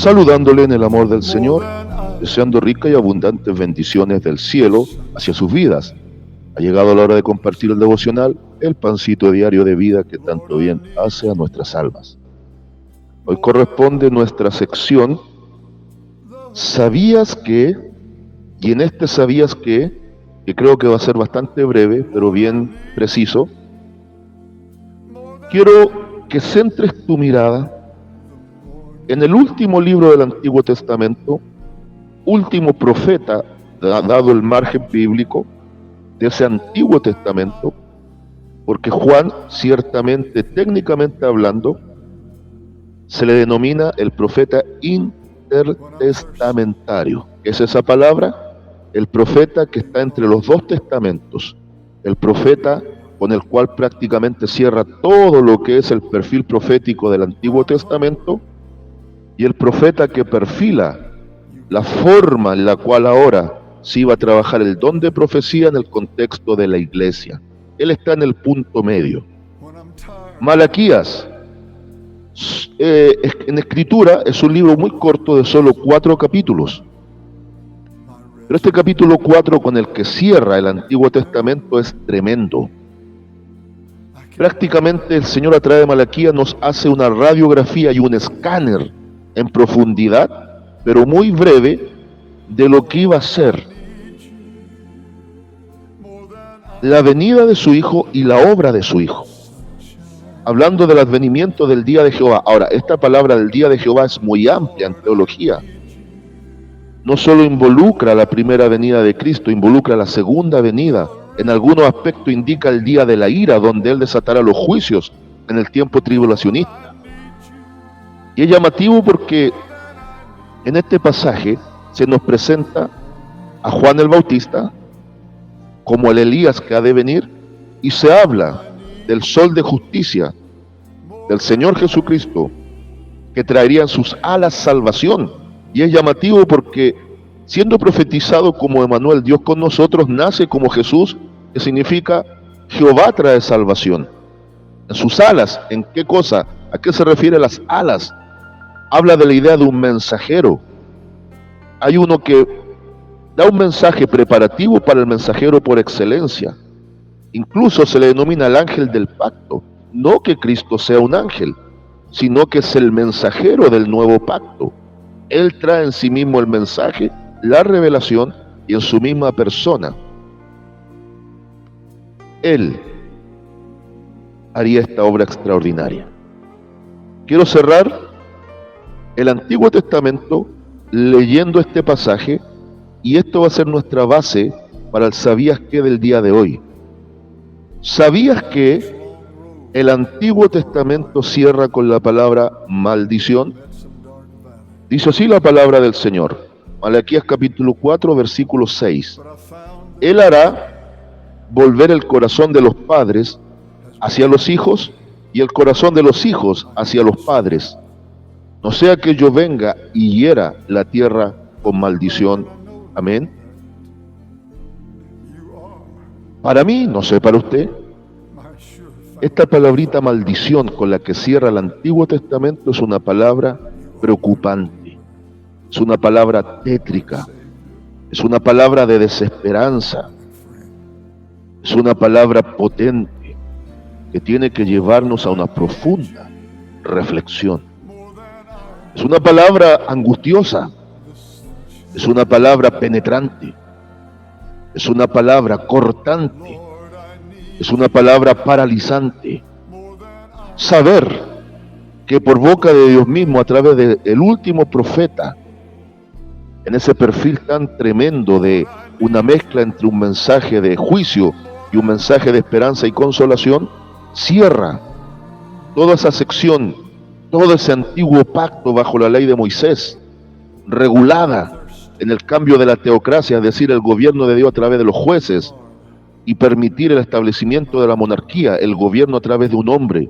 Saludándole en el amor del Señor, deseando ricas y abundantes bendiciones del cielo hacia sus vidas. Ha llegado la hora de compartir el devocional, el pancito diario de vida que tanto bien hace a nuestras almas. Hoy corresponde nuestra sección ¿Sabías que? Y en este ¿sabías que creo que va a ser bastante breve, pero bien preciso, quiero que centres tu mirada en el último libro del Antiguo Testamento, último profeta, dado el margen bíblico de ese Antiguo Testamento, porque Juan, ciertamente, técnicamente hablando, se le denomina el profeta intertestamentario. ¿Es esa palabra? El profeta que está entre los dos testamentos, el profeta con el cual prácticamente cierra todo lo que es el perfil profético del Antiguo Testamento, y el profeta que perfila la forma en la cual ahora se iba a trabajar el don de profecía en el contexto de la iglesia. Él está en el punto medio. Malaquías, en escritura, es un libro muy corto de solo 4 capítulos. Pero este capítulo 4 con el que cierra el Antiguo Testamento es tremendo. Prácticamente el Señor a través de Malaquías nos hace una radiografía y un escáner en profundidad, pero muy breve, de lo que iba a ser la venida de su Hijo y la obra de su Hijo. Hablando del advenimiento del día de Jehová. Ahora, esta palabra del día de Jehová es muy amplia en teología. No solo involucra la primera venida de Cristo, involucra la segunda venida. En algunos aspectos indica el día de la ira, donde Él desatará los juicios en el tiempo tribulacionista. Y es llamativo porque en este pasaje se nos presenta a Juan el Bautista como el Elías que ha de venir, y se habla del sol de justicia, del Señor Jesucristo, que traería en sus alas salvación. Y es llamativo porque, siendo profetizado como Emmanuel, Dios con nosotros, nace como Jesús, que significa Jehová trae salvación. En sus alas, ¿en qué cosa? ¿A qué se refiere las alas? Habla de la idea de un mensajero. Hay uno que da un mensaje preparativo para el mensajero por excelencia. Incluso se le denomina el ángel del pacto. No que Cristo sea un ángel, sino que es el mensajero del nuevo pacto. Él trae en sí mismo el mensaje, la revelación, y en su misma persona Él haría esta obra extraordinaria. Quiero cerrar el Antiguo Testamento leyendo este pasaje, y esto va a ser nuestra base para el ¿sabías qué? Del día de hoy. ¿Sabías que el Antiguo Testamento cierra con la palabra maldición? Dice así la palabra del Señor. Malaquías capítulo 4, versículo 6. Él hará volver el corazón de los padres hacia los hijos, y el corazón de los hijos hacia los padres, no sea que yo venga y hiera la tierra con maldición. Amén. Para mí, no sé para usted, esta palabrita maldición con la que cierra el Antiguo Testamento es una palabra preocupante, es una palabra tétrica, es una palabra de desesperanza, es una palabra potente que tiene que llevarnos a una profunda reflexión. Es una palabra angustiosa, es una palabra penetrante, es una palabra cortante, es una palabra paralizante. Saber que por boca de Dios mismo, a través del último profeta, en ese perfil tan tremendo de una mezcla entre un mensaje de juicio y un mensaje de esperanza y consolación, cierra toda esa sección, todo ese antiguo pacto bajo la ley de Moisés, regulada en el cambio de la teocracia, es decir, el gobierno de Dios a través de los jueces, y permitir el establecimiento de la monarquía, el gobierno a través de un hombre,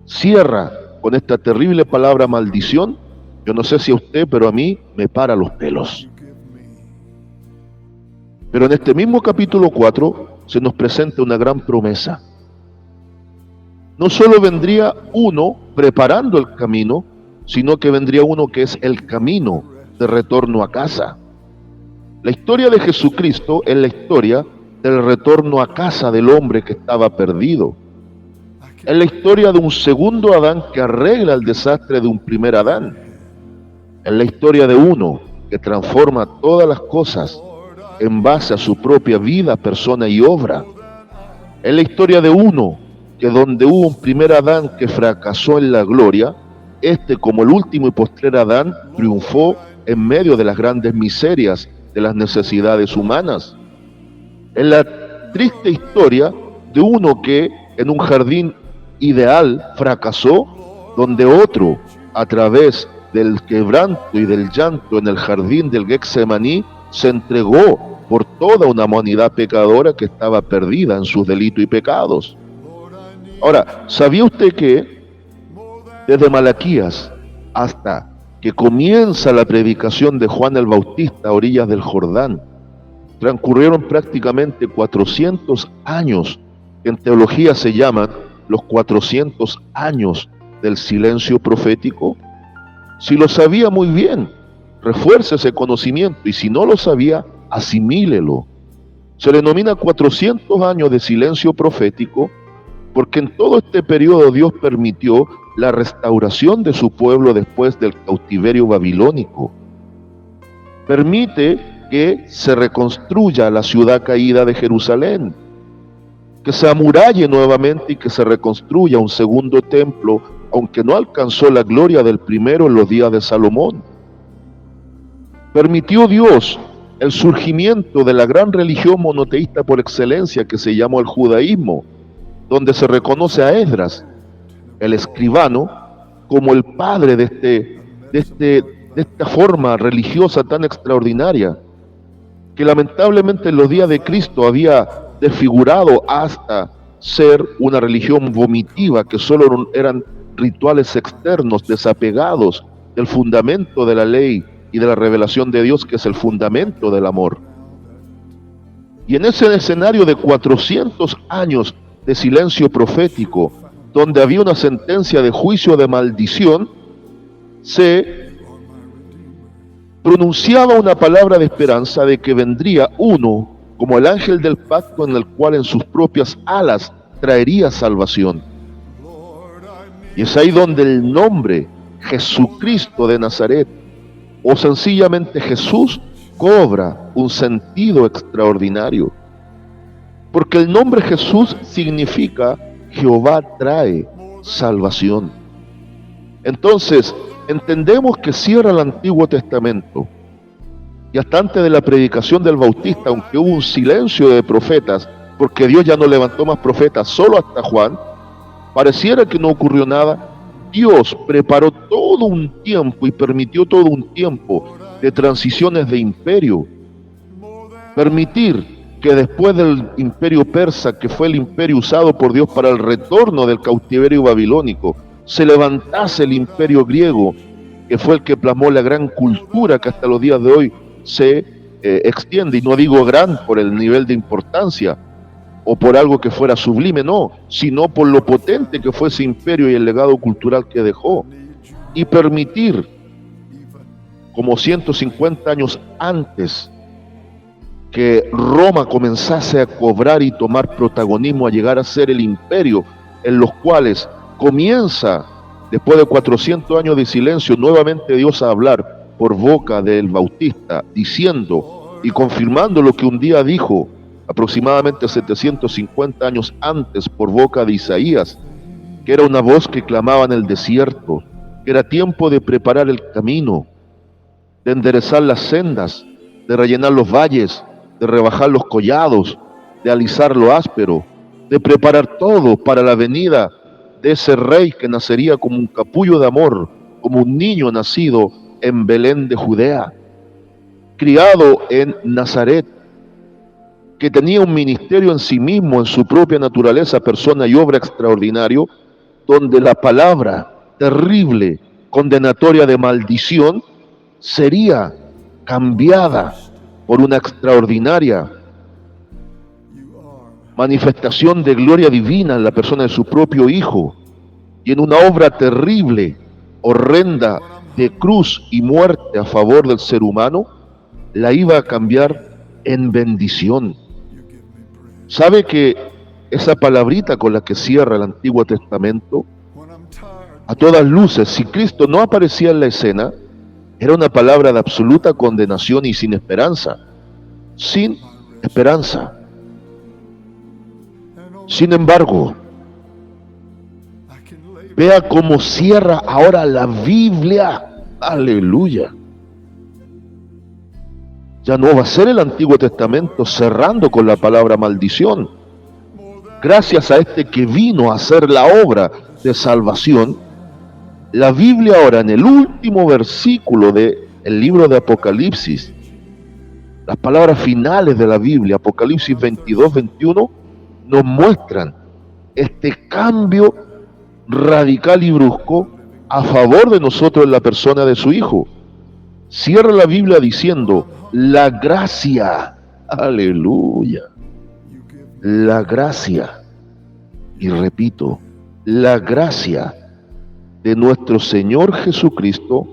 cierra con esta terrible palabra maldición, yo no sé si a usted, pero a mí me para los pelos. Pero en este mismo capítulo 4 se nos presenta una gran promesa. No solo vendría uno preparando el camino, sino que vendría uno que es el camino de retorno a casa. La historia de Jesucristo es la historia del retorno a casa del hombre que estaba perdido. Es la historia de un segundo Adán que arregla el desastre de un primer Adán. Es la historia de uno que transforma todas las cosas en base a su propia vida, persona y obra. Es la historia de uno que donde hubo un primer Adán que fracasó en la gloria, este como el último y postrer Adán triunfó en medio de las grandes miserias de las necesidades humanas. Es la triste historia de uno que en un jardín ideal fracasó, donde otro, a través del quebranto y del llanto en el jardín del Getsemaní, se entregó por toda una humanidad pecadora que estaba perdida en sus delitos y pecados. Ahora, ¿sabía usted que desde Malaquías hasta que comienza la predicación de Juan el Bautista a orillas del Jordán, transcurrieron prácticamente 400 años, que en teología se llaman los 400 años del silencio profético? Si lo sabía, muy bien, refuerce ese conocimiento, y si no lo sabía, asimílelo. Se le denomina 400 años de silencio profético porque en todo este periodo Dios permitió la restauración de su pueblo después del cautiverio babilónico. Permite que se reconstruya la ciudad caída de Jerusalén, que se amuralle nuevamente y que se reconstruya un segundo templo, aunque no alcanzó la gloria del primero en los días de Salomón. Permitió Dios el surgimiento de la gran religión monoteísta por excelencia que se llamó el judaísmo, donde se reconoce a Esdras, el escribano, como el padre de esta forma religiosa tan extraordinaria, que lamentablemente en los días de Cristo había desfigurado hasta ser una religión vomitiva, que solo eran rituales externos, desapegados del fundamento de la ley y de la revelación de Dios, que es el fundamento del amor. Y en ese escenario de 400 años de silencio profético, donde había una sentencia de juicio de maldición, se pronunciaba una palabra de esperanza de que vendría uno como el ángel del pacto, en el cual en sus propias alas traería salvación. Y es ahí donde el nombre Jesucristo de Nazaret, o sencillamente Jesús, cobra un sentido extraordinario. Porque el nombre Jesús significa Jehová trae salvación. Entonces, entendemos que cierra el Antiguo Testamento. Y hasta antes de la predicación del Bautista, aunque hubo un silencio de profetas, porque Dios ya no levantó más profetas, solo hasta Juan, pareciera que no ocurrió nada. Dios preparó todo un tiempo y permitió todo un tiempo de transiciones de imperio. Permitir que después del imperio persa, que fue el imperio usado por Dios para el retorno del cautiverio babilónico, se levantase el imperio griego, que fue el que plasmó la gran cultura que hasta los días de hoy se extiende, y no digo gran por el nivel de importancia o por algo que fuera sublime, no, sino por lo potente que fue ese imperio y el legado cultural que dejó. Y permitir, como 150 años antes, que Roma comenzase a cobrar y tomar protagonismo, a llegar a ser el imperio, en los cuales comienza, después de 400 años de silencio, nuevamente Dios a hablar por boca del Bautista, diciendo y confirmando lo que un día dijo aproximadamente 750 años antes por boca de Isaías, que era una voz que clamaba en el desierto, que era tiempo de preparar el camino, de enderezar las sendas, de rellenar los valles, de rebajar los collados, de alisar lo áspero, de preparar todo para la venida de ese rey que nacería como un capullo de amor, como un niño nacido en Belén de Judea, criado en Nazaret, que tenía un ministerio en sí mismo, en su propia naturaleza, persona y obra extraordinario, donde la palabra terrible, condenatoria de maldición, sería cambiada por una extraordinaria manifestación de gloria divina en la persona de su propio Hijo, y en una obra terrible, horrenda, de cruz y muerte a favor del ser humano, la iba a cambiar en bendición. ¿Sabe que esa palabrita con la que cierra el Antiguo Testamento, a todas luces, si Cristo no aparecía en la escena, era una palabra de absoluta condenación y sin esperanza? Sin esperanza. Sin embargo, vea cómo cierra ahora la Biblia. Aleluya. Ya no va a ser el Antiguo Testamento cerrando con la palabra maldición. Gracias a este que vino a hacer la obra de salvación, la Biblia ahora en el último versículo del libro de Apocalipsis, las palabras finales de la Biblia, Apocalipsis 22, 21, nos muestran este cambio radical y brusco a favor de nosotros en la persona de su Hijo. Cierra la Biblia diciendo, la gracia, aleluya, la gracia, y repito, la gracia de nuestro Señor Jesucristo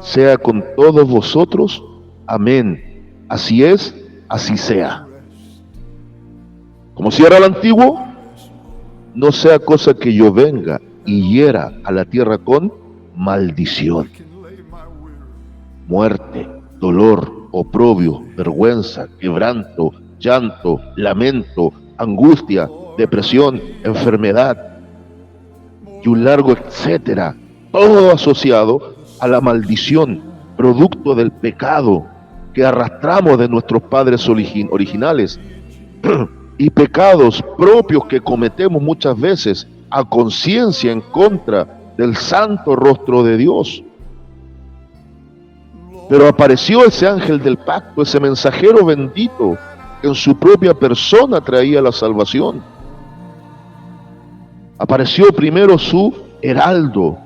sea con todos vosotros, amén. Así es, así sea. Como cierra el antiguo, no sea cosa que yo venga y hiera a la tierra con maldición, muerte, dolor, oprobio, vergüenza, quebranto, llanto, lamento, angustia, depresión, enfermedad y un largo etcétera, todo asociado a la maldición, producto del pecado que arrastramos de nuestros padres originales y pecados propios que cometemos muchas veces a conciencia en contra del santo rostro de Dios. Pero apareció ese ángel del pacto, ese mensajero bendito, que en su propia persona traía la salvación. Apareció primero su heraldo.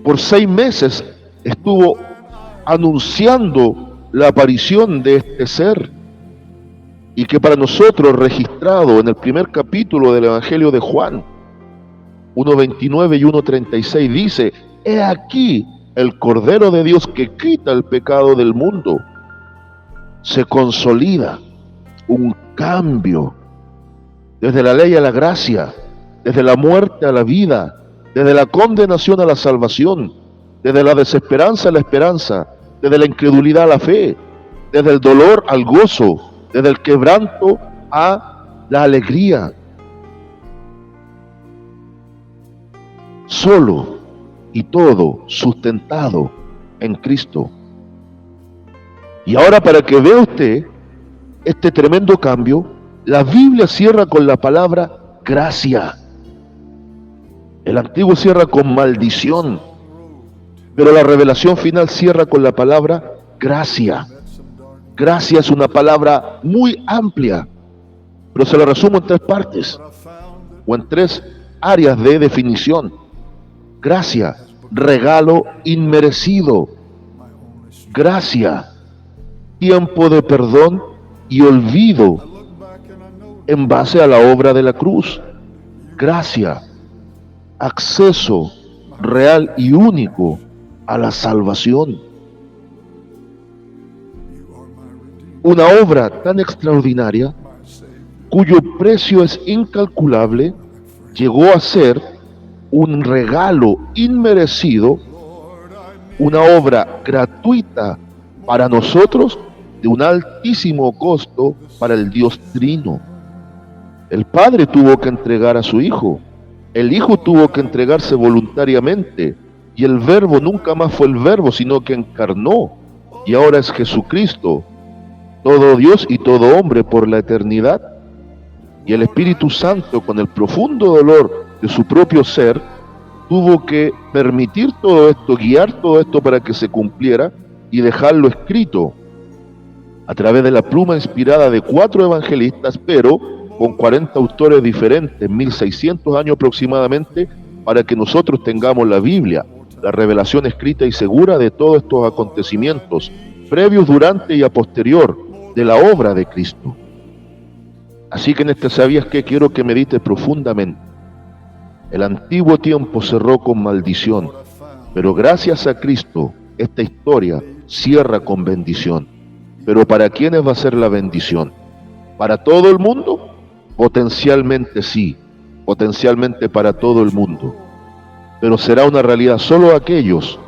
Por 6 meses estuvo anunciando la aparición de este ser, y que para nosotros, registrado en el primer capítulo del Evangelio de Juan, 1:29 y 1:36, dice: he aquí el Cordero de Dios que quita el pecado del mundo. Se consolida un cambio desde la ley a la gracia, desde la muerte a la vida, desde la condenación a la salvación, desde la desesperanza a la esperanza, desde la incredulidad a la fe, desde el dolor al gozo, desde el quebranto a la alegría. Solo y todo sustentado en Cristo. Y ahora, para que vea usted este tremendo cambio, la Biblia cierra con la palabra gracia. El antiguo cierra con maldición, pero la revelación final cierra con la palabra gracia. Gracia es una palabra muy amplia, pero se la resumo en 3 partes, o en 3 áreas de definición. Gracia, regalo inmerecido. Gracia, tiempo de perdón y olvido en base a la obra de la cruz. Gracia, acceso real y único a la salvación. Una obra tan extraordinaria, cuyo precio es incalculable, llegó a ser un regalo inmerecido, una obra gratuita para nosotros, de un altísimo costo para el Dios Trino. El Padre tuvo que entregar a su Hijo, el Hijo tuvo que entregarse voluntariamente, y el Verbo nunca más fue el Verbo, sino que encarnó, y ahora es Jesucristo, todo Dios y todo hombre por la eternidad. Y el Espíritu Santo, con el profundo dolor de su propio ser, tuvo que permitir todo esto, guiar todo esto para que se cumpliera y dejarlo escrito. a través de la pluma inspirada de 4 evangelistas, pero con 40 autores diferentes, 1600 años aproximadamente, para que nosotros tengamos la Biblia, la revelación escrita y segura de todos estos acontecimientos, previos, durante y a posterior de la obra de Cristo. Así que en este ¿sabías qué? Quiero que medites profundamente. El antiguo tiempo cerró con maldición, pero gracias a Cristo esta historia cierra con bendición. Pero ¿para quiénes va a ser la bendición? ¿Para todo el mundo? Potencialmente sí, potencialmente para todo el mundo. Pero será una realidad solo aquellos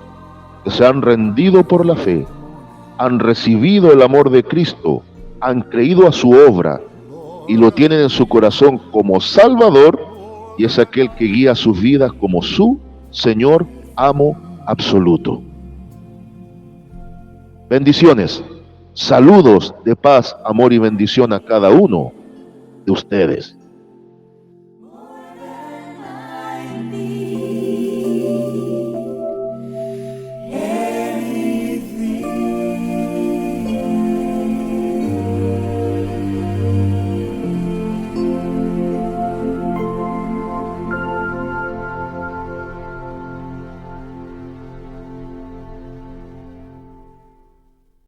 que se han rendido por la fe, han recibido el amor de Cristo, han creído a su obra y lo tienen en su corazón como Salvador, y es aquel que guía sus vidas como su Señor, amo absoluto. Bendiciones, saludos de paz, amor y bendición a cada uno de ustedes.